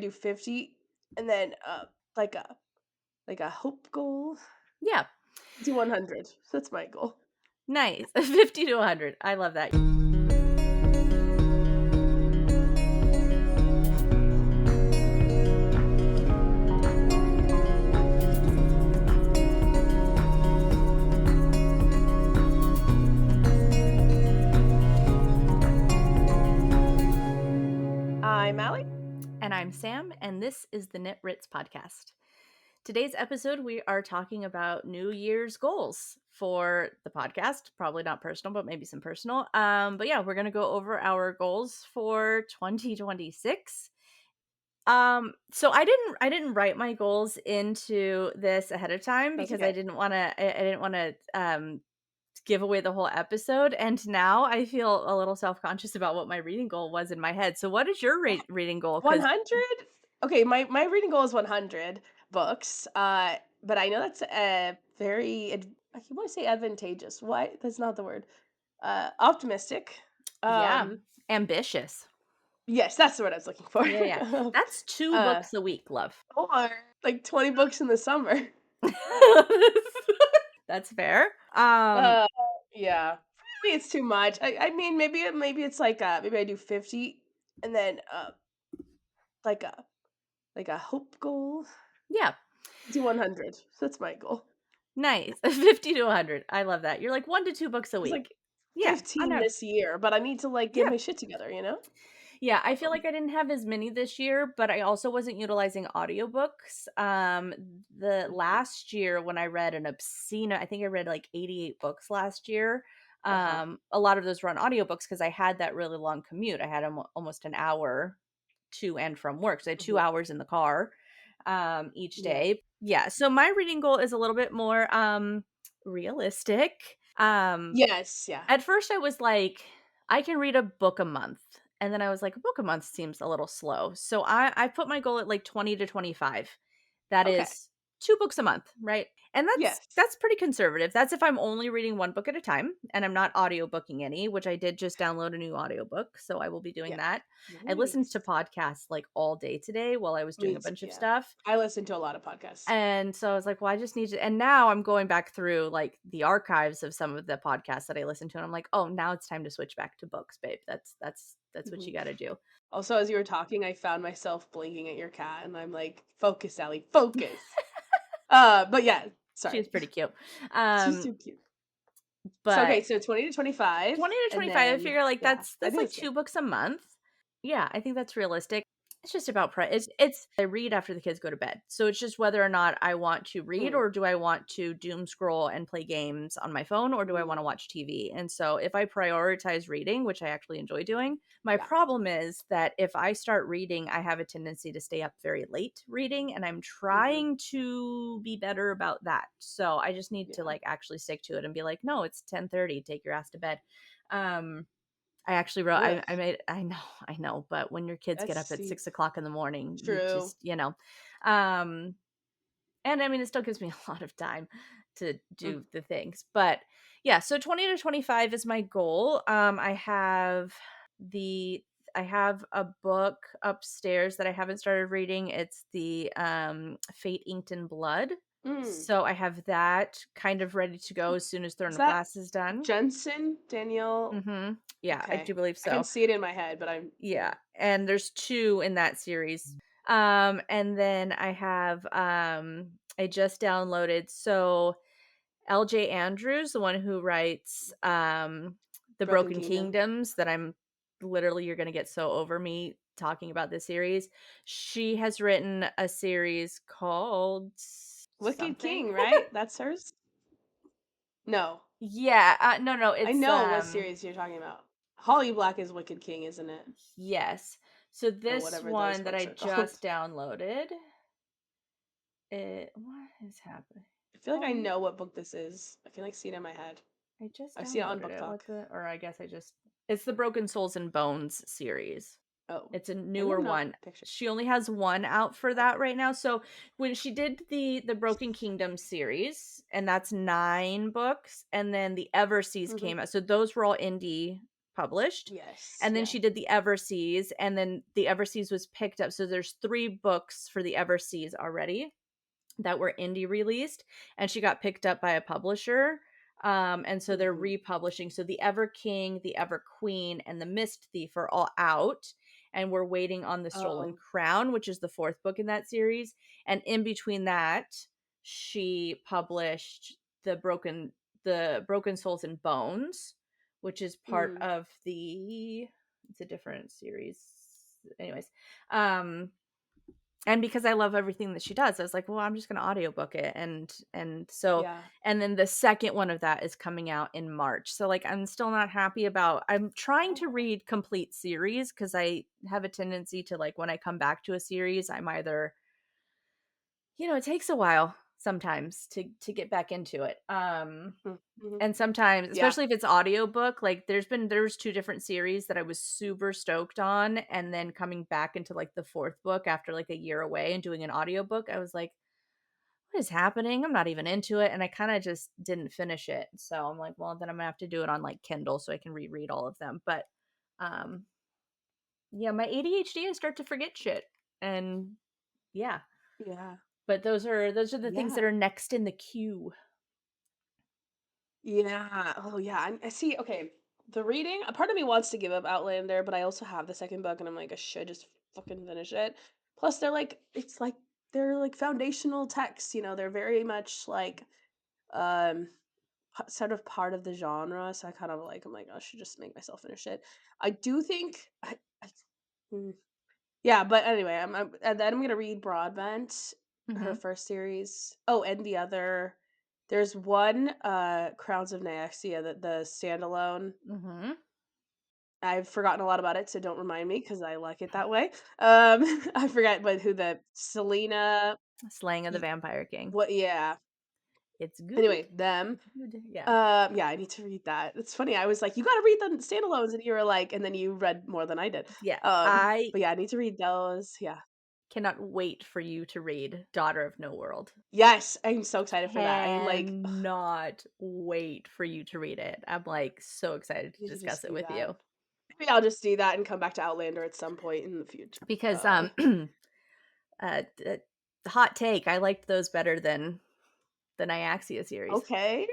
do 50 and then like a hope goal. Yeah. Do 100. That's my goal. Nice. 50 to 100. I love that. I'm Allie. And I'm Sam, and this is the Knit Ritz podcast. Today's episode, we are talking about New Year's goals for the podcast. Probably not personal, but maybe some personal. But yeah, we're gonna go over our goals for 2026. So I didn't write my goals into this ahead of time That's because okay. I didn't want to give away the whole episode. And now I feel a little self-conscious about what my reading goal was in my head. So what is your reading goal? Because 100? Okay, my reading goal is 100 books. But I know that's very I want to say advantageous. Why? That's not the word. Optimistic. yeah, Um ambitious. yes, that's the word I was looking for. Yeah, yeah. That's 2 uh books a week, love. or like 20 books in the summer. That's fair. Uh yeah. Maybe it's too much. I mean maybe it's like maybe I do 50 and then like a like a hope goal. Yeah, Do 100. That's my goal. nice. 50 to 100. I love that. You're like 1 to 2 books a It's week. like Yeah, I 15 know. this year, but I need to like get Yeah. my shit together, you know? Yeah, I feel Um, like I didn't have as many this year, but I also wasn't utilizing audiobooks. The mhm. last year when I read an obscene, I think I read like 88 books last year. Uh-huh. A lot of those were on audiobooks because I had that really long commute. I had almost an hour to and from work. So I had two Mhm. hours in the car each Yeah. day. Yeah. So my reading goal is a little bit more realistic. Yes, yeah. At first I was like, I can read a book a month. And then I was like, a book a month seems a little slow. So I put my goal at like 20 to 25. That Okay. is 2 books a month, right? And Yes. that's pretty conservative. That's if I'm only reading 1 book at a time and I'm not audiobooking any, which I did just download a new audiobook, so I will be doing Yeah. that. I listened Nice. to podcasts like all day today while I was doing Me a too, bunch of yeah. stuff. I listen to a lot of podcasts. And so I was like, well, I just need to, and now I'm going back through like the archives of some of the podcasts that I listened to. And I'm like, oh, now it's time to switch back to books, babe. That's what Mhm. you got to do. Also, as you were talking, I found myself blinking at your cat, and I'm like, "Focus, Sally, focus." But yeah, She's sorry. pretty cute. She's Um, too cute. So, but okay, so 20 to 25, 20 to and 25, I then figure like yeah, I that's think like that's good. 2 books a month. Yeah, I think that's realistic. It's just about it's I read after the kids go to bed. So it's just whether or not I want to read Mm, or do I want to doom scroll and play games on my phone or do I want mm, to watch TV? And so if I prioritize reading, which I actually enjoy doing, my yeah, problem is that if I start reading, I have a tendency to stay up very late reading and I'm mhm, trying to be better about that. So I just need to yeah. like actually stick to it and be like, "No, it's 10:30, take your ass to bed." Um I actually wrote Ugh, I made I know, but when your kids get that's up at see 6 o'clock in the morning, you true. just, um, and I mean, it still gives me a lot of time to Mm, do the things, but yeah, so 20 to 25 is my goal. The I have a book upstairs that I haven't started reading. It's the Fate Inked in Blood. mm. So I have that kind of ready to go as soon as Throne Is of that Glass is done. Jensen? Danielle? Yeah, I Okay. do believe I can so. see it in my head, but I'm yeah. Yeah, and there's 2 in that series. And then I just downloaded LJ Andrews, the one who writes The Broken Broken Kingdom. Kingdoms that I'm literally you're going to get so over me talking about this series. She has written a series called Wicked something. King, right? That's hers? No. Yeah, no, I it's know what series you're talking about. Holly Black is Wicked King, isn't it? yes. So Or this whatever those one that books I are called. just downloaded, what is happening? I feel like I Um, know what book this is. I can like see it in my head. I just I've seen it on downloaded Book it. Talk. Or I guess it's the Broken Souls and Bones series. Oh. It's a Maybe newer I'm not one. picturing. She only has one out for that right now. So when she did the Broken Kingdom series, and that's 9 books, and then the Everseas Mhm. came out. So those were all indie published. Yes. And then Yeah. she did the Everseas, and then the Everseas was picked up. So there's 3 books for the Everseas already that were indie released, and she got picked up by a publisher. And so they're Mhm. republishing. So the Ever King, the Ever Queen, and the Mist Thief are all out, and we're waiting on the Stolen Oh. Crown, which is the 4th book in that series. And in between that, she published the Broken Souls and Bones, which is part Mm. of the it's a different series. Anyways, um and because I love everything that she does, I was like, "Well, I'm just gonna audiobook it," and so Yeah. and then the second one of that is coming out in March. So, like, I'm still not happy about I'm trying to Oh. read complete series because I have a tendency to, like, when I come back to a series, I'm either it takes a while sometimes to get back into it. Mm, mhm. And sometimes, Yeah. especially if it's audiobook, like there's 2 different series that I was super stoked on, and then coming back into, like, the 4th book after, like, a year away and doing an audiobook, I was like, "What is happening? I'm not even into it," and I kinda just didn't finish it. So I'm like, "Well, then I'm gonna have to do it on, like, Kindle so I can reread all of them." But, um, yeah, my ADHD, I start to forget shit, and yeah. Yeah. But those are the things that Yeah. are next in the queue. Yeah. Oh, yeah. I see. Okay. The reading, a part of me wants to give up Outlander, but I also have the second book, and I'm like, I should just fucking finish it. Plus, they're like foundational texts. They're very much like um sort of part of the genre. So I kind of like, I'm like, I should just make myself finish it. I do think mm, yeah, but anyway, and then I'm gonna read Broadbent, her Mhm. first series. Oh, and there's one, Crowns of Nyaxia, the standalone. Mhm. I've forgotten a lot about it, so don't remind me because I like it that way. I forget, but who the Selena. Slaying of the y- Vampire King. What? Yeah. It's good. Anyway, them. It's good. Yeah. Yeah, I need to read that. It's funny. I was like, you got to read the standalones, and you were like, and then you read more than I did. Yeah. I But yeah, I need to read those. Yeah. cannot wait for you to read Daughter of No World. Yes, I'm so excited for that. I like. Cannot wait for you to read it. I'm, like, so excited to Need to discuss just it do with that. you Maybe I'll just do that and come back to Outlander at some point in the future. because, the hot take, I liked those better than the Nyaxia series. Okay,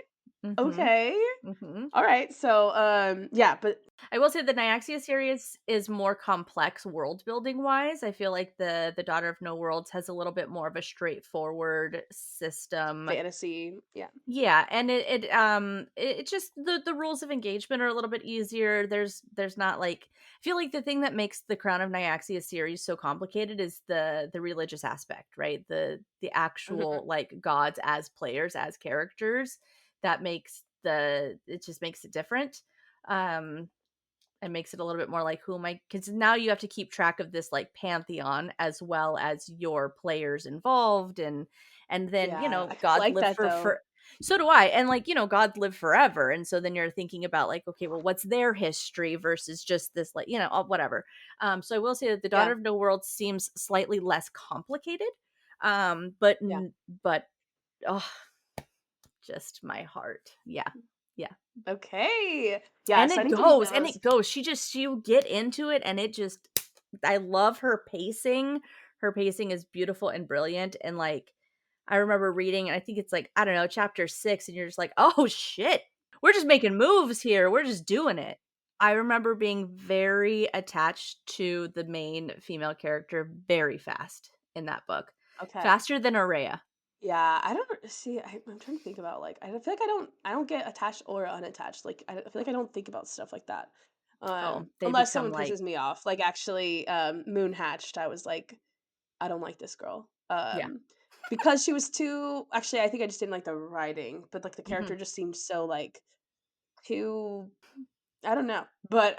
Mhm. okay. Mhm. Alright, so, yeah, but I will say the Nyaxia series is more complex world building wise. I feel like the Daughter of No Worlds has a little bit more of a straightforward system. fantasy, yeah. Yeah, and it just the rules of engagement are a little bit easier. There's not like I feel like the thing that makes the Crown of Nyaxia series so complicated is the religious aspect, right? The Mhm. actual like gods as players, as characters that makes the it just makes it different. Um and makes it a little bit more like who am I because now you have to keep track of this like pantheon as well as your players involved and then Yeah, I kinda God like lived that for though. so do I and like God lived forever and so then you're thinking about like okay well what's their history versus just this like whatever so I will say that the Daughter Yeah, of No World seems slightly less complicated but yeah. but oh just my heart yeah Okay. and Yes, I it need to read goes, and those. it goes. She'll get into it and it just I love her pacing. Her pacing is beautiful and brilliant and like I remember reading and I think it's like I don't know, chapter 6 and you're just like, "Oh shit. We're just making moves here. We're just doing it." I remember being very attached to the main female character very fast in that book. Okay. Faster than Aurea. Yeah, I don't see, I'm trying to think about, like, I don't feel like I don't get attached or unattached, like, I feel like I don't think about stuff like that, Oh, they unless become someone like pisses me off, like, actually, Moon Hatched, I was like, I don't like this girl. yeah. Because she was too actually, I think I just didn't like the writing, but, like, the character Mhm. just seemed so, like, too I don't know. But,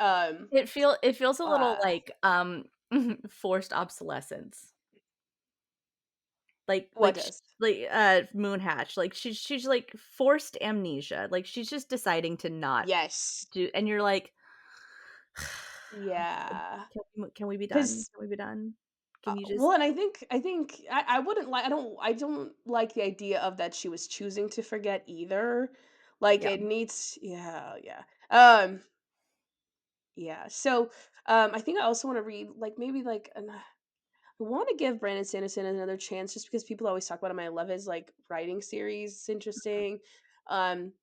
It feels a little uh like, forced obsolescence. what does? Moon Hatch, like, she's, like, forced amnesia, like, she's just deciding to not Yes. do and you're like, Yeah. Can we be done? 'Cause Can we be done? Can you well, just" and I think I wouldn't like I don't like the idea of that she was choosing to forget either. Like, Yeah. it needs yeah, yeah. Um Yeah. So, I think I also want to read like maybe like I want to give Brandon Sanderson another chance just because people always talk about him. I love his like writing series. It's interesting. Um,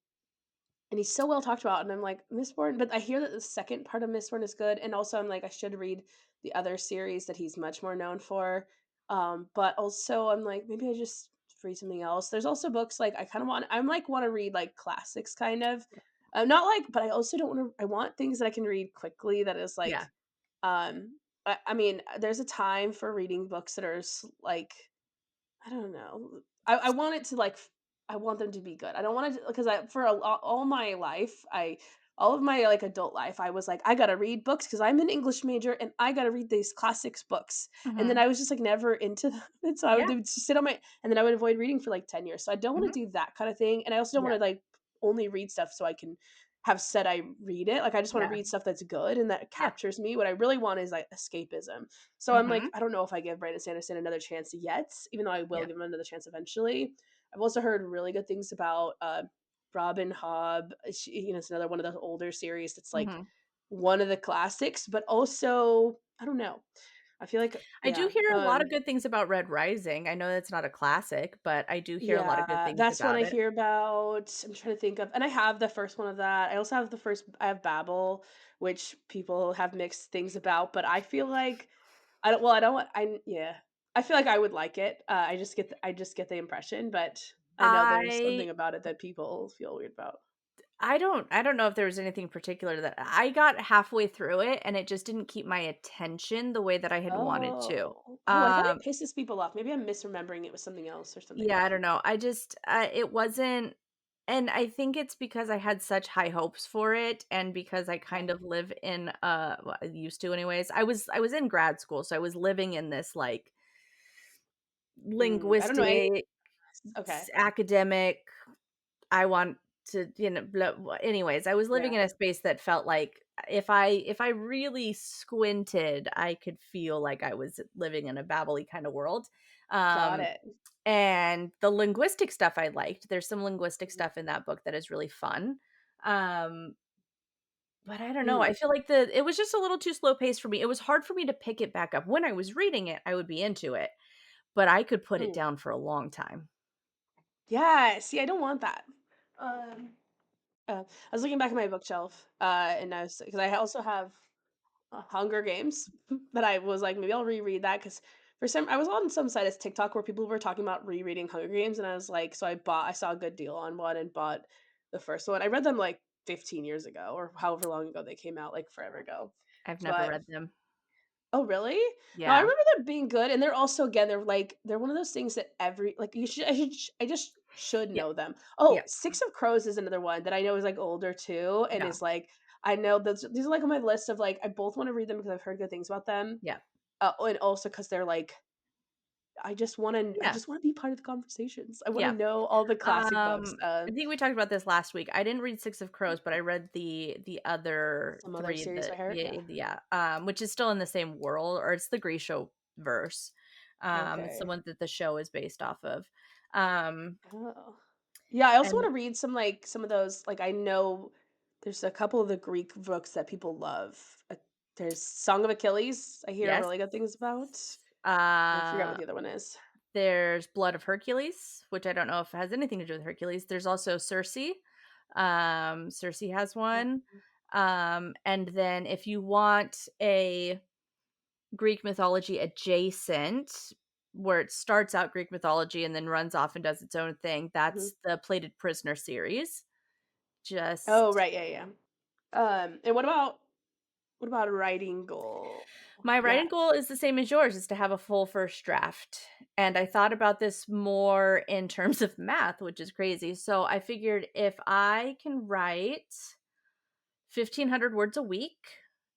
and he's so well talked about, and I'm like, Mistborn, but I hear that the second part of Mistborn is good, and also I'm like, I should read the other series that he's much more known for. But also I'm like, maybe I just read something else. There's also books like I kind of want to read like classics kind of. Not like, but I also don't want to. I want things that I can read quickly. That is Yeah. like, I mean, there's a time for reading books that are like I don't know. I want it to like I want them to be good. I don't want it because I for all my life, I all of my like adult life, I was like, I gotta read books because I'm an English major and I gotta read these classics books. And then Mhm. I was just like never into them. And so I would Yeah. they would just sit on my and then I would avoid reading for like 10 years. So I don't want Mhm. to do that kind of thing. And I also don't Yeah. want to like only read stuff so I can have said I read it. Like I just want to Yeah. read stuff that's good and that Yeah. captures me. What I really want is like escapism. So I'm like, Mhm. I don't know if I give Brandon Sanderson another chance yet, even though I will Yeah. give him another chance eventually. I've also heard really good things about Robin Hobb. It's another one of those older series that's like Mhm. one of the classics, but also I don't know. I feel like I do yeah, hear a lot of good things about Red Rising. I know that's not a classic, but I do hear a lot of good yeah, things that's one about I it. hear about. I'm trying to think of, and I have the first one of that. I also have the first. I have Babel, which people have mixed things about, but I feel like I don't. Well, I don't. Yeah. I feel like I would like it. I just get the impression, but I know there's I something about it that people feel weird about. I don't know if there was anything particular that I got halfway through it and it just didn't keep my attention the way that I had wanted to. I thought Um, it pisses people off. Maybe I'm misremembering it was something else or something. yeah, I don't know. I just it wasn't, and I think it's because I had such high hopes for it and because I kind Okay. of live in well, I used to anyways. I was in grad school, so I was living in this like I don't know any. linguistic Okay. academic, I want to, anyways, I was living Yeah. in a space that felt like if I really squinted, I could feel like I was living in a babbly kind of world. Got Um, it. and the linguistic stuff I liked. There's some linguistic Mhm. stuff in that book that is really fun. Um, but I don't know. I Mm, feel like it was just a little too slow paced for me. It was hard for me to pick it back up. When I was reading it, I would be into it, but I could put it mm. down for a long time. Yeah. See, I don't want that. Um, I was looking back at my bookshelf, and I was because I also have Hunger Games, but I was like, maybe I'll reread that because for some I was on some site as TikTok where people were talking about rereading Hunger Games, and I was like, so I saw a good deal on one and bought the first one. I read them like 15 years ago or however long ago they came out, like forever ago. I've never But read them. oh, really? No, I Yeah. remember them being good, and they're also again, they're one of those things that every like you should I just should Yeah. know them. Yeah. Oh, Six of Crows is another one that I know is like older too, and Yeah. is like I know these are like on my list of like I both want to read them because I've heard good things about them, Yeah. and also because they're like I Yeah. just want to be part of the conversations. I want to Yeah. know all the classic books. I think we talked about this last week. I didn't read Six of Crows, but I read the other Some other 3 series I that heard. Yeah. yeah, which is still in the same world, or it's the Grisha verse. It's the Okay. one that the show is based off of. Um, Oh. Yeah, I also and wanna read some of those like, I know there's a couple of the Greek books that people love. There's Song of Achilles, I hear yes, really good things about. I forgot what uh, the other one is. there's Blood of Hercules, which I don't know if it has anything to do with Hercules. There's also Circe. Circe has Oh, one. And then if you want a Greek mythology adjacent, where it starts out Greek mythology and then runs off and does its own thing, mhm. that's the Plated Prisoner series. Oh, Just right, yeah, yeah. And what about a writing goal? my Yeah. writing goal is the same as yours, is to have a full first draft. And I thought about this more in terms of math, which is crazy. So I figured if I can write 1,500 words a week,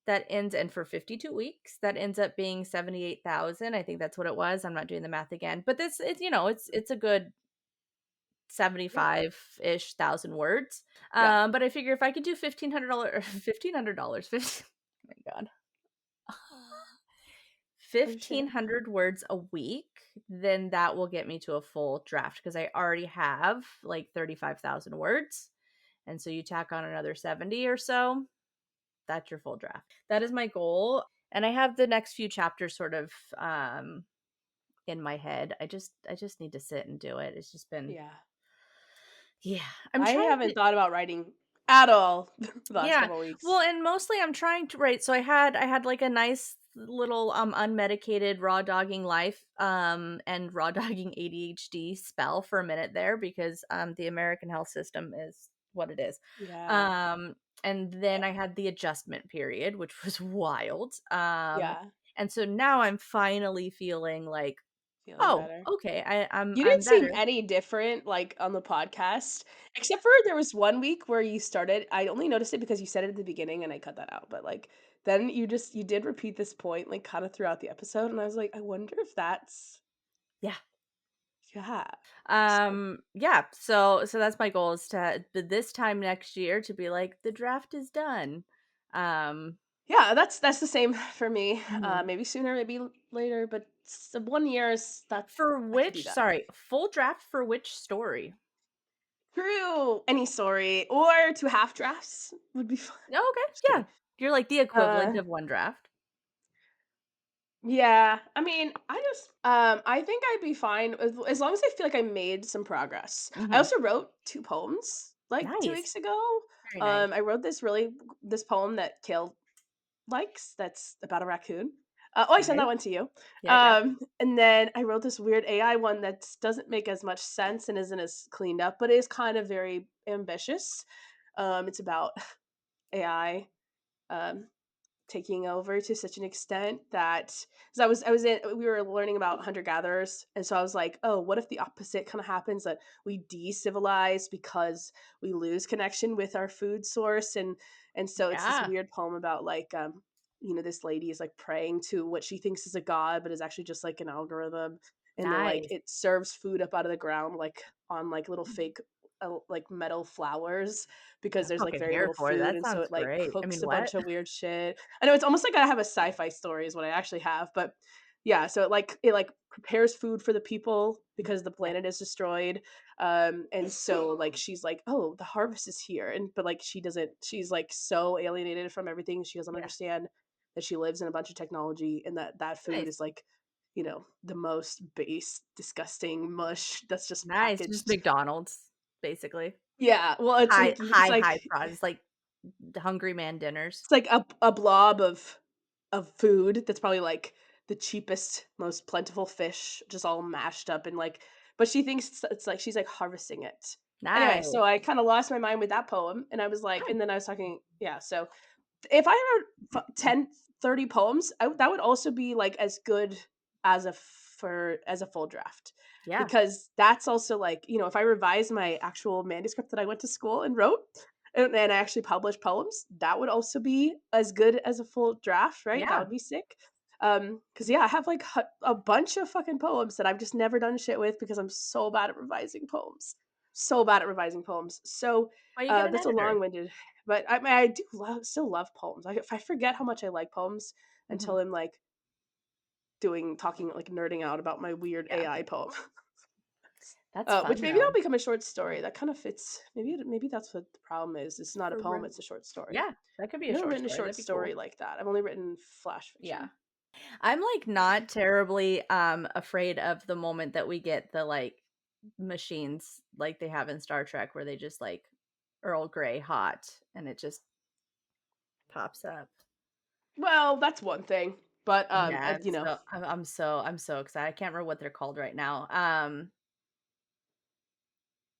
that ends and for 52 weeks, that ends up being 78,000. I think that's what it was. I'm not doing the math again. But this it's it's a good Yeah. 75-ish thousand words. Yeah. But I figure if I could do $1,500 $1,500 50, oh my god. For sure. 1,500 words a week, then that will get me to a full draft because I already have like 35,000 words. And so you tack on another 70 or so. That's your full draft. That is my goal. And I have the next few chapters sort of in my head. I just need to sit and do it. It's just been Yeah. yeah. I'm I trying haven't to thought about writing at all the last yeah. couple of Well, weeks. and mostly I'm trying to write. So I had like a nice little unmedicated raw dogging life and raw dogging ADHD spell for a minute there because the American health system is what it is. Yeah. Um and then I had the adjustment period, which was wild. Yeah. And so now I'm finally feeling like, Feeling oh, better. okay, I'm You didn't I'm seem better. any different, like, on the podcast, except for there was one week where you started I only noticed it because you said it at the beginning and I cut that out, but, like, then you did repeat this point, like, kinda throughout the episode, and I was like, "I wonder if that's" Yeah. yeah. So Yeah, so that's my goal is to this time next year to be like the draft is done. Um yeah, that's the same for me, Mhm. maybe sooner, maybe later, but 1 year is that For I could do which that. sorry, full draft for which story? True, any story, or 2 half drafts would be fun. Oh, okay, Just kidding. yeah. You're like the equivalent Uh of one draft. Yeah, I mean, I think I'd be fine as long as I feel like I made some progress. I Mhm. also wrote 2 poems, like, 2 Nice. weeks ago. Very nice. I wrote this poem that Kale likes, that's about a raccoon. I sent that Nice. one to you. Yeah, yeah. And then I wrote this weird AI one that doesn't make as much sense and isn't as cleaned up, but is kind of very ambitious. It's about AI, um taking over to such an extent that 'cause I was in we were learning about hunter gatherers, and so I was like, "Oh, what if the opposite kinda happens that we de-civilize because we lose connection with our food source?" And so it's this Yeah. weird poem about, like, this lady is, like, praying to what she thinks is a god, but is actually just, like, an algorithm, and then, like, Nice. it serves food up out of the ground, like, on, like, little fake, like, metal flowers, because I'm there's, like, fucking very here little for it. food, That and so sounds it, like, great. I cooks mean, a what? bunch of weird shit. I know it's almost like I have a sci-fi story is what I actually have, but yeah, so it prepares food for the people because the Yeah. planet is destroyed. And so like she's like, "Oh, the harvest is here." And but like she's like so alienated from everything. She doesn't Yeah. understand that she lives in a bunch of technology and that food Nice. is like, the most base, disgusting mush that's just Nice. Just packaged. McDonald's, basically. Yeah, well, it's High, like high, high price, like the Hungry Man dinners. it's like a blob of food that's probably, like, the cheapest, most plentiful fish just all mashed up and, like but she thinks it's like she's, like, harvesting it. Anyway, Nice. so I kinda lost my mind with that poem, and I was like Nice. and then I was talking yeah, so if I wrote 10, 30 poems, that would also be, like, as good as a full draft, Yeah. because that's also, like, if I revise my actual manuscript that I went to school and wrote, and I actually published poems, that would also be as good as a full draft, right? That Yeah. would be sick. Because yeah, I have, like, a bunch of fucking poems that I've just never done shit with because I'm so bad at revising poems. So bad at revising poems. So, Well, you get an that's a editor. long-winded but I mean, I do still love poems. I forget how much I like poems Mhm. until I'm, like, talking, like, nerding out about my weird Yeah. AI poem. That's Which fun, maybe though. that'll become a short story. That kinda fits maybe that's what the problem is. It's not a For poem, real. it's a short story. Yeah, that could be I've a never short written a story, short that'd be cool. story like that. I've only written flash Yeah. fiction. I'm, like, not terribly, afraid of the moment that we get the, like, machines like they have in Star Trek where they just, like, Earl Grey hot and it just pops up. Well, that's one thing, but, Yeah, it's so I'm so excited. I can't remember what they're called right now,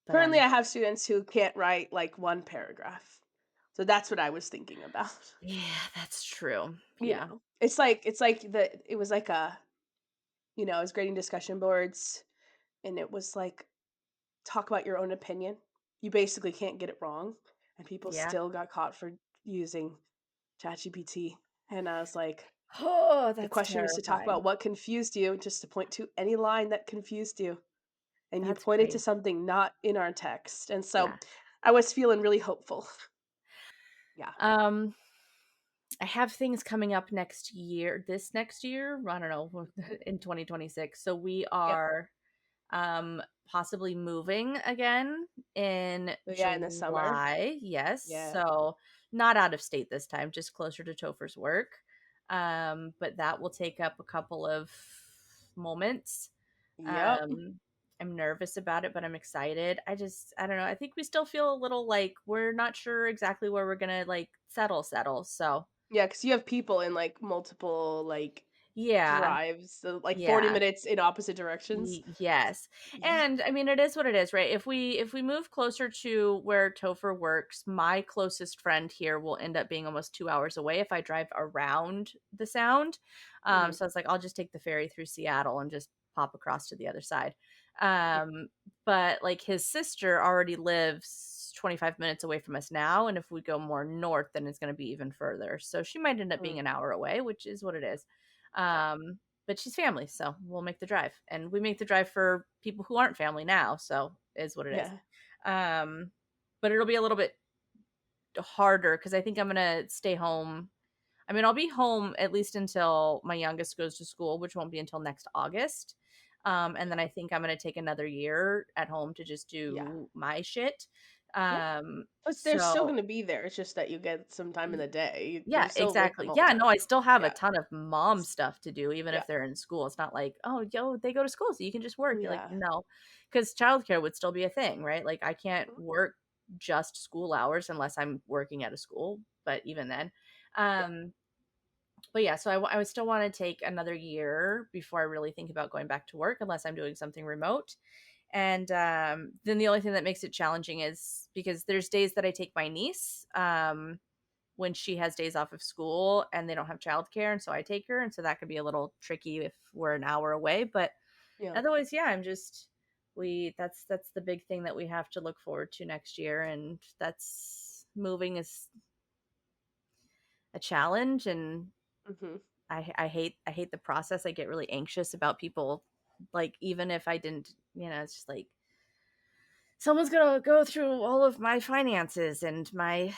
but currently I'm I have students who can't write, like, 1 paragraph. So that's what I was thinking about. yeah, that's true. You Yeah. know? It's like it was like I was grading discussion boards, and it was like, "Talk about your own opinion." You basically can't get it wrong, and people Yeah. still got caught for using ChatGPT, and I was like, Oh, the that's question was to talk about terrifying. what confused you, just to point to any line that confused you, and you That's pointed to crazy. something not in our text, and so Yeah. I was feeling really hopeful. Yeah. Um, I have things coming up next year. This next year, I don't know, in 2026. So we Yep. are possibly moving again in So, yeah, in the summer. July. Yes. Yeah. So not out of state this time, just closer to Topher's work. But that will take up a couple of moments. Yep. um I'm nervous about it, but I'm excited. I don't know, I think we still feel a little like we're not sure exactly where we're gonna like settle, so Yeah, because you have people in, like, multiple, like, yeah. drives, so, like, 40 Yeah. minutes in opposite directions. Yes. Yeah. And I mean, it is what it is, right? If we move closer to where Topher works, my closest friend here will end up being almost 2 hours away if I drive around the sound. Mhm. So it's like I'll just take the ferry through Seattle and just pop across to the other side. Mhm. But like his sister already lives 25 minutes away from us now, and if we go more north, then it's going to be even further. So she might end up being Mm. an hour away, which is what it is. Yeah. But she's family, so we'll make the drive. And we make the drive for people who aren't family now, so it is what it is. Yeah. Um, but it'll be a little bit harder because I think I'm gonna stay home. I mean, I'll be home at least until my youngest goes to school, which won't be until next August. And then Okay. I think I'm gonna take another year at home to just Yeah. do my shit. Yep. Um, But they're still so gonna be there, it's just that you get some time in the day. Yeah, You're still with them exactly. all the Yeah, no, time. I still have a Yeah. ton of mom stuff to do even Yeah. if they're in school. It's not like, "Oh, yo, they go to school, so you can just work." You're like, Yeah. "No," because childcare would still be a thing, right? Like, I can't Mhm. work just school hours unless I'm working at a school, but even then. Yeah. Um, but yeah, so I would still wanna take another year before I really think about going back to work unless I'm doing something remote. And, then the only thing that makes it challenging is because there's days that I take my niece, when she has days off of school and they don't have childcare, and so I take her, and so that could be a little tricky if we're an hour away. But Yeah. otherwise, yeah, I'm just we that's the big thing that we have to look forward to next year, and that's moving is a challenge, and Mhm. I hate the process. I get really anxious about people, like even if I didn't, it's just like someone's gonna go through all of my finances and my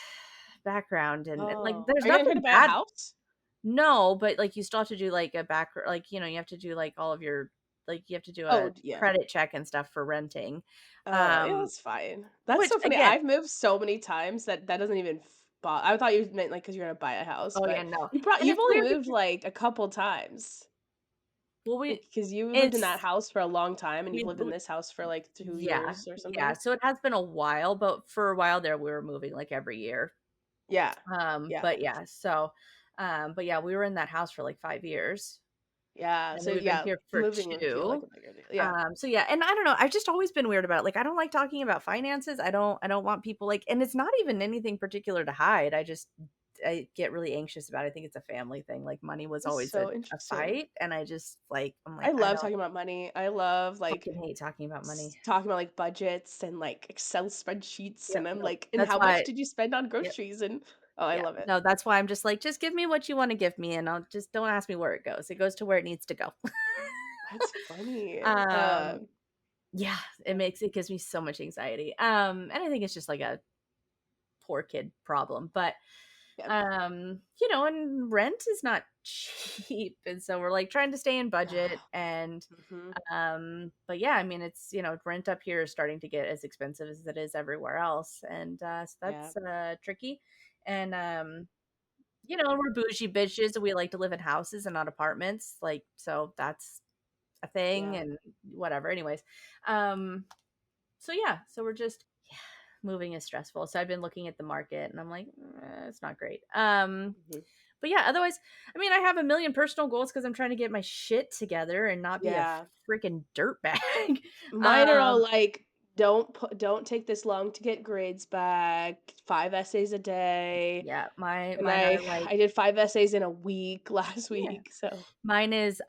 background, and like Oh. there's Are you gonna try to nothing buy a bad. house? No, but, like, you still have to do, like, a back like, you have to do, like, all of your like, you have to do Oh, a yeah. credit check and stuff for renting, Oh, yeah, um, that's fine. That's which so funny. again I've moved so many times that that doesn't even I thought you meant, like, because 'cause you're gonna buy a house, oh, yeah, but no, and you've it's only weird moved, because like, a couple times. well, Like, because you lived in that it's house for a long time, and you've we lived in this house for, like, 2 yeah, years or yeah, something? so it has been a while, but for a while there, we were moving, like, every year, Yeah. Yeah. but yeah, so, but yeah, we were in that house for, like, 5 years, Yeah, and so, then we've been yeah, here for moving would feel like 2. a bigger deal. Yeah. So yeah, and I don't know, I've just always been weird about it. Like I don't like talking about finances. I don't want people like and it's not even anything particular to hide. I get really anxious about it. I think it's a family thing. Like money was That's always so a interesting. fight and I just like I'm I like I love don't talking about money. I love, like, fucking hate talking about money. talking about, like, budgets and, like, Excel spreadsheets, Yep, and I'm no. like, "And That's how much why did you spend on yep, groceries?" And oh, I yeah. love it. No, that's why I'm just like just give me what you want to give me and I'll just don't ask me where it goes. It goes to where it needs to go. That's funny. um yeah, Yeah, it gives me so much anxiety. And I think it's just like a poor kid problem. But yeah, and rent is not cheap. And so we're like trying to stay in budget yeah. and Mhm. but yeah, I mean it's rent up here is starting to get as expensive as it is everywhere else. And so Yeah, that's tricky. And we're bougie bitches and we like to live in houses and not apartments. Like so that's a thing yeah. and whatever. Anyways. Um so yeah, so we're just yeah, moving is stressful. So I've been looking at the market and I'm like, it's not great. Mhm. But yeah, otherwise, I mean, I have a million personal goals because I'm trying to get my shit together and not be a Yeah. freaking dirtbag. Mine are all um, like, don't take this long to get grades back, 5 essays a day." yeah, my And mine are like, I did 5 essays in a week last yeah, week, so mine is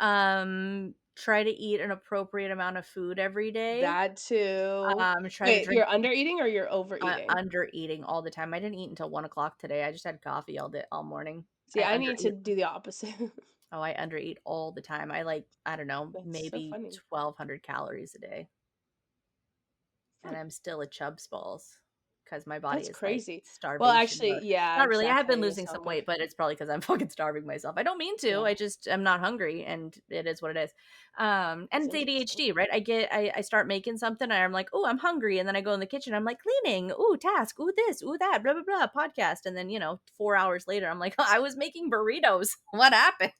try to eat an appropriate amount of food every day. that too. Try to Wait, drink you're under eating or you're overeating? under eating all the time. I didn't eat until 1 o'clock today. I just had coffee all morning. See, I I under need to do the opposite. Oh, I undereat all the time. I like, I don't know, That's so maybe funny. 1,200 calories a day, and Hmm. I'm still a chubs balls. because my body That's is like crazy. Well, starvation actually, mode. yeah, Not really. I have been exactly. It's losing some hunger. weight, but it's probably because I'm fucking starving myself. I don't mean to. Yeah, I just am not hungry, and it is what it is. And that's it's interesting. ADHD, right? I start making something, and I'm like, oh, I'm hungry, and then I go in the kitchen, I'm like cleaning, ooh, task, ooh, this, ooh, that, blah blah blah, podcast, and then 4 hours later, I'm like, I was making burritos. What happened?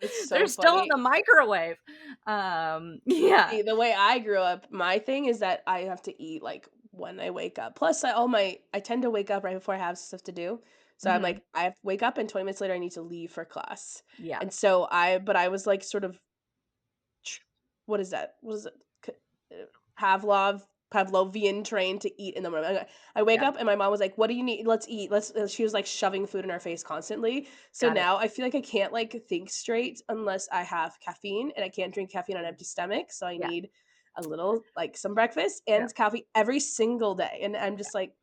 It's They're so still in funny. the microwave. Yeah, See, the way I grew up, my thing is that I have to eat, like, when I wake up. Plus, I tend to wake up right before I have stuff to do. So I'm hmm like, I have to wake up and 20 minutes later I need to leave for class. yeah, And so I was like sort of tr what is that? What is it? K Pavlovian trained to eat in the morning. I wake yeah, up and my mom was like, "What do you need? Let's eat. Let's" she was, like, shoving food in our face constantly. So got it. now I feel like I can't, like, think straight unless I have caffeine, and I can't drink caffeine on an empty stomach, so I Yeah, need a little like, some breakfast yeah, and coffee every single day, and I'm yeah, just like,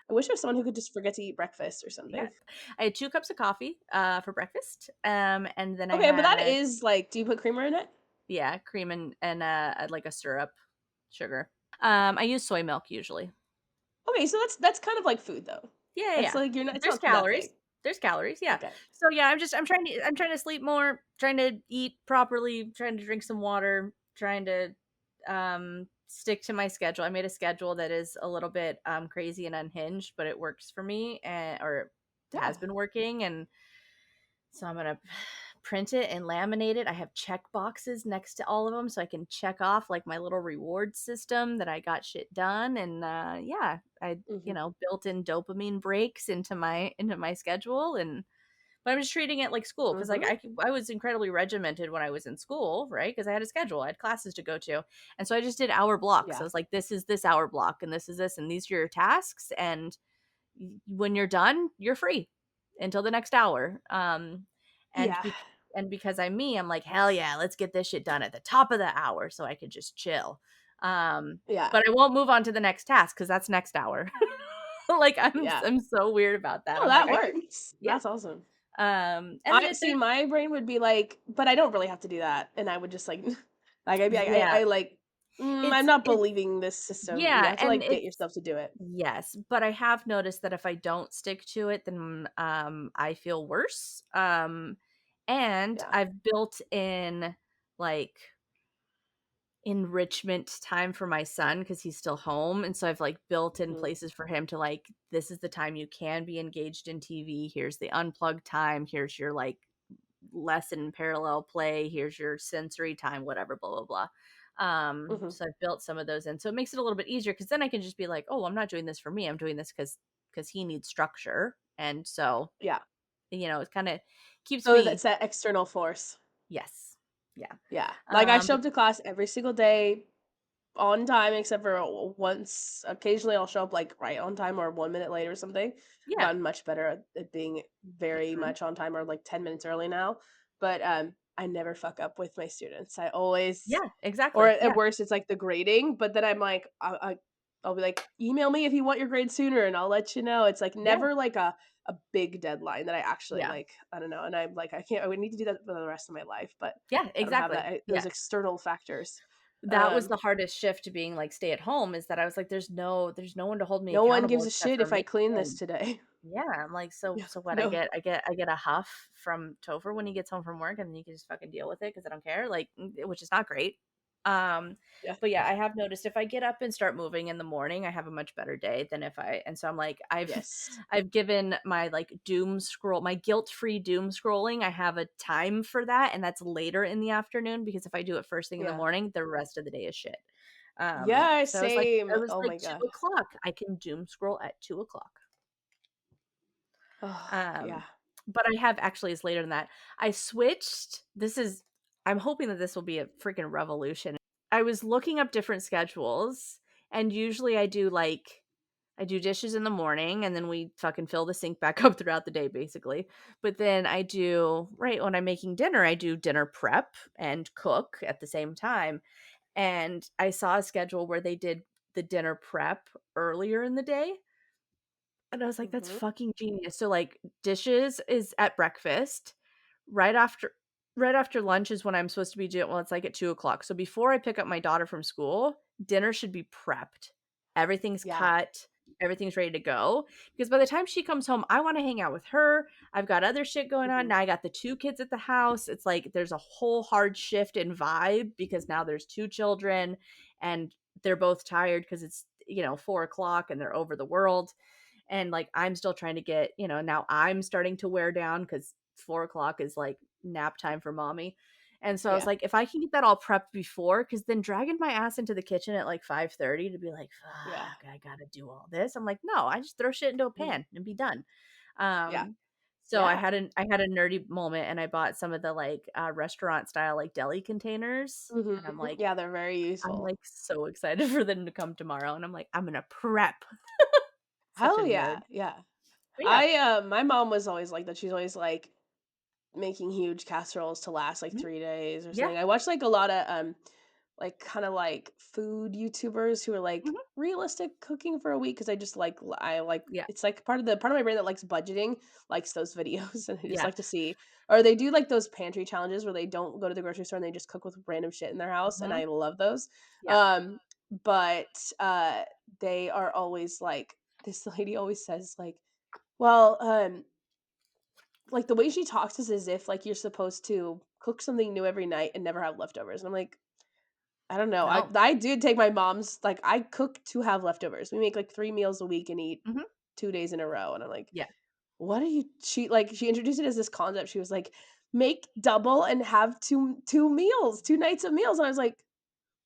I wish I was someone who could just forget to eat breakfast or yeah. something. I had 2 cups of coffee, for breakfast, and then I Okay, but that had is, like, do you put creamer in it? yeah, cream and like a syrup, sugar. I use soy milk usually. Okay, so that's kind of like food, though. Yeah, yeah, That's yeah. like you're not it's There's not nothing. calories. There's calories, yeah. Okay. So, yeah, I'm trying to sleep more, trying to eat properly, trying to drink some water, trying to, stick to my schedule. I made a schedule that is a little bit, crazy and unhinged, but it works for me, and or Yeah. has been working, and so I'm gonna print it and laminate it. I have check boxes next to all of them so I can check off like my little reward system that I got shit done. And yeah, I Mhm. built in dopamine breaks into my schedule, and but I'm just treating it like school because like Mhm. I was incredibly regimented when I was in school, right? Because I had a schedule, I had classes to go to, and so I just did hour blocks. I Yeah. was like, this is this hour block, and this is this, and these are your tasks, and when you're done, you're free until the next hour. And Yeah. because I'm me, I'm like, hell yeah, let's get this shit done at the top of the hour so I could just chill. Yeah. But I won't move on to the next task because that's next hour. Like Yeah. I'm so weird about that. No, I'm like, that I can, works. yeah. That's awesome. And then I it, see there's my brain would be like, but I don't really have to do that, and I would just like like I'd be like, yeah, I like, I'm it's not it's believing this system. You yeah, have to and like get it's yourself to do it. yes, but I have noticed that if I don't stick to it, then I feel worse. And Yeah. I've built in like enrichment time for my son because he's still home, and so I've like built in Mhm. places for him to like, this is the time you can be engaged in TV. Here's the unplugged time. Here's your like lesson parallel play. Here's your sensory time, whatever, blah blah blah. Mhm. So I've built some of those in, so it makes it a little bit easier because then I can just be like, oh, I'm not doing this for me, I'm doing this because he needs structure, and so Yeah. it kind of keeps So me. that's that external force. Yes, yeah. Yeah. Like I show But up to class every single day on time except for once occasionally I'll show up like right on time or 1 minute late or something. I've yeah. gotten much better at being very Mhm. much on time or like 10 minutes early now. But I never fuck up with my students. I Yeah, always or exactly, at yeah, worst it's like the grading, but then I'm like I'll be like email me if you want your grade sooner and I'll let you know. It's like yeah, never like a big deadline that I actually yeah, like I don't know and I'm like I would need to do that for the rest of my life, but yeah, I don't have exactly, that yeah. those external factors. That was Um the hardest shift to being like stay at home, is that I was like, there's no one to hold me No one accountable gives a except shit for if I me. clean this today. Yeah, I'm like, so Yeah, so what? I no. get I get I get a huff from Topher when he gets home from work, and then you can just fucking deal with it because I don't care, like, which is not great. Um, Yeah. but yeah, I have noticed if I get up and start moving in the morning, I have a much better day than if I. And so I'm like, I've Yes. I've given my like doom scroll, my guilt-free doom scrolling. I have a time for that, and that's later in the afternoon because if I do it first thing in the Yeah. morning, the rest of the day is shit. Yeah, So same. I was Oh like my god. 2 o'clock. I can doom scroll at 2 o'clock. Oh, Um, yeah. but I have actually is later than that. I switched. I'm hoping that this will be a freaking revolution. I was looking up different schedules, and usually I do dishes in the morning, and then we fucking fill the sink back up throughout the day basically. But then I do, right when I'm making dinner, I do dinner prep and cook at the same time. And I saw a schedule where they did the dinner prep earlier in the day, and I was like, "That's Mhm. fucking genius." So, like, dishes is at breakfast. Right after right after lunch is when I'm supposed to be doing, well, it's like at 2 o'clock. So before I pick up my daughter from school, dinner should be prepped. Everything's Yeah. cut. Everything's ready to go. Because by the time she comes home, I want to hang out with her. I've got other shit going on. Mhm. Now I got the 2 kids at the house. It's like there's a whole hard shift in vibe because now there's 2 children and they're both tired because it's, 4 o'clock and they're over the world. And like I'm still trying to get, now I'm starting to wear down because 4 o'clock is like nap time for mommy. And so I was Yeah. like, if I can get that all prepped before, because then dragging my ass into the kitchen at like 5:30 to be like, Yeah. fuck, I gotta do all this. I'm like, no, I just throw shit into a Mhm. pan and be done. Yeah. Um, so I Yeah. had a nerdy moment and I bought some of the like restaurant style like deli containers. Mhm. And Yeah, they're very I'm useful. like so excited for them to come tomorrow. And I'm like, I'm gonna prep. Such a Hell nerd. yeah. Yeah. But yeah. My mom was always like that. She's always like making huge casseroles to last like Mhm. 3 days or Yeah. something. I watched like a lot of like kinda like food YouTubers who are like Mhm. realistic cooking for a week because I just like I like Yeah. it's like part of my brain that likes budgeting likes those videos and I just Yeah. like to see or they do like those pantry challenges where they don't go to the grocery store and they just cook with random shit in their house and Mhm. I love those. Yeah. Um but they are always like this lady always says like, well, like, the way she talks is as if, like, you're supposed to cook something new every night and never have leftovers, and I'm like, I don't know, No. I do take my mom's like, I cook to have leftovers. We make, like, 3 meals a week and eat Mhm. 2 days in a row, and I'm like, Yeah. "What are you" she introduced it as this concept, she was like, "Make double and have 2 meals, 2 nights of meals," and I was like,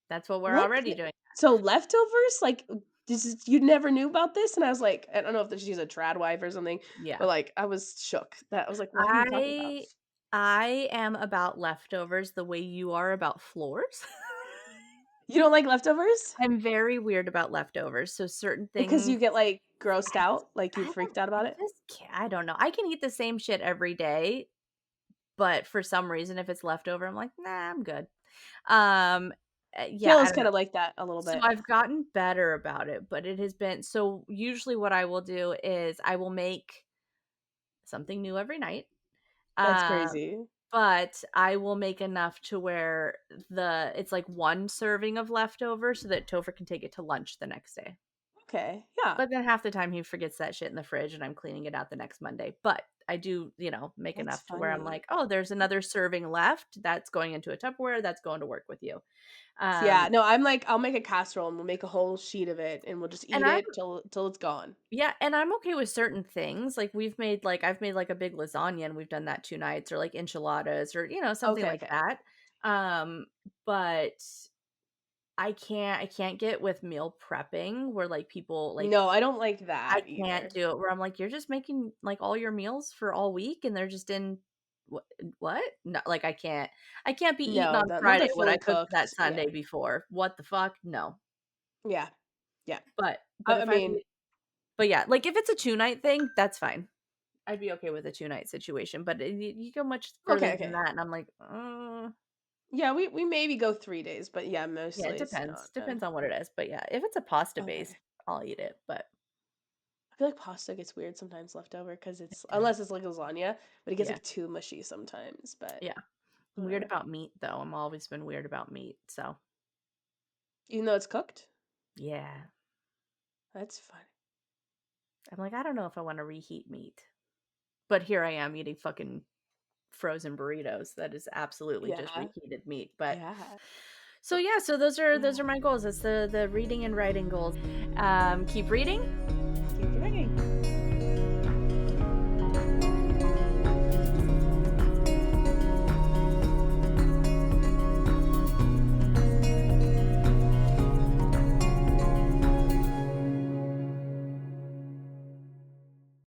That's what we're "What already the" doing. so leftovers? Like, this is you never knew about this? And I was like, I don't know if she's a trad wife or something, Yeah. but, like, I was shook that I was like, "What are you talking about?" I I am about leftovers the way you are about floors. You don't like leftovers? I'm very weird about leftovers, so certain Because you things get, like, grossed I out? Like, you I freaked don't out I about it? just can't I don't know. I can eat the same shit every day, but for some reason, if it's leftover, I'm like, "Nah, I'm good." Um, yeah, I Kayla's don't know. kinda like that a little So bit. I've gotten better about it, but it has been so usually what I will do is I will make something new every night. That's Um, crazy. but I will make enough to where it's like 1 serving of leftover so that Topher can take it to lunch the next day. Okay, yeah. But then half the time he forgets that shit in the fridge and I'm cleaning it out the next Monday. But I do, make That's enough to where I'm funny. like, "Oh, there's another serving left. That's going into a Tupperware. That's going to work with you." Yeah, Um, no, I'm like, I'll make a casserole and we'll make a whole sheet of it and we'll just and eat I'm it till it's gone. Yeah, and I'm okay with certain things. Like I've made like a big lasagna and we've done that 2 nights or like enchiladas or, something Okay, like okay. that. But I can't get with meal prepping where like people like No, I don't like I that can't either. do it where I'm like, you're just making like all your meals for all week and they're just in what what? No, like I can't be eating No, on not the Friday what I fully cooked that cooked, Sunday yeah. before. What the fuck? No. Yeah, yeah. But I if I mean but yeah, like if it's a 2-night thing, that's fine. I'd be okay with a 2-night situation, but you go much okay, further than okay. that, and I'm like, Yeah, we maybe go 3 days, but yeah, yeah, it mostly it's not, depends on what it is, but yeah, if it's a pasta base, okay. I'll eat it, but I feel like pasta gets weird sometimes left over because it it's does. unless it's like lasagna, but it gets Yeah, like too mushy sometimes. But yeah. I'm weird whatever. about meat, though, I'm always been weird about meat, so Even though it's cooked, yeah. that's fine. I'm like, I don't know if I wanna reheat meat, but here I am eating fucking frozen burritos that is absolutely just Yeah, reheated meat, but yeah, so yeah, so those are yeah. my goals, it's the reading and writing goals. Keep reading,